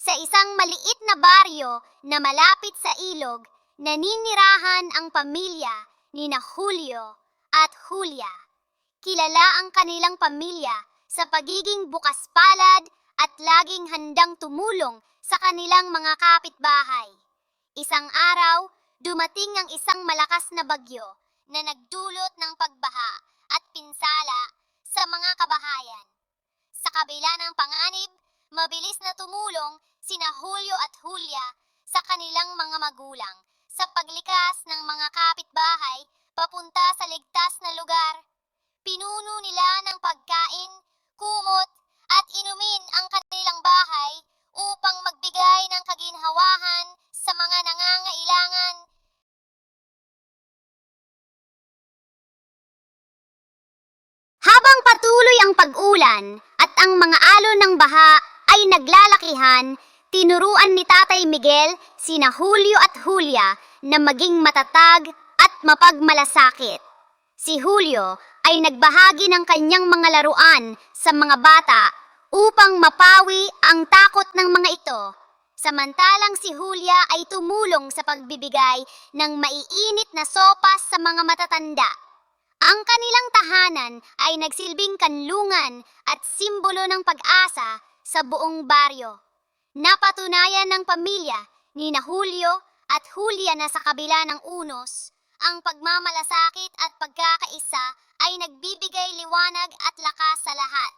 Sa isang maliit na baryo na malapit sa ilog, naninirahan ang pamilya ni na Julio at Julia. Kilala ang kanilang pamilya sa pagiging bukas palad at laging handang tumulong sa kanilang mga kapitbahay. Isang araw, dumating ang isang malakas na bagyo na nagdulot ng pagbaha at pinsala sa mga kabahayan. Sa kabila ng panganib, mabilis na tumulong sina Julio at Julia sa kanilang mga magulang sa paglikas ng mga kapitbahay papunta sa ligtas na lugar. Pinuno nila ng pagkain, kumot at inumin ang kanilang bahay upang magbigay ng kaginhawahan sa mga nangangailangan. Habang patuloy ang pag-ulan at ang mga alon ng baha ay naglalakihan, tinuruan ni Tatay Miguel sina Julio at Julia na maging matatag at mapagmalasakit. Si Julio ay nagbahagi ng kanyang mga laruan sa mga bata upang mapawi ang takot ng mga ito. Samantalang si Julia ay tumulong sa pagbibigay ng maiinit na sopas sa mga matatanda. Ang kanilang tahanan ay nagsilbing kanlungan at simbolo ng pag-asa sa buong baryo. Napatunayan ng pamilya ni na Julio at Julia na sa kabila ng unos, ang pagmamalasakit at pagkakaisa ay nagbibigay liwanag at lakas sa lahat.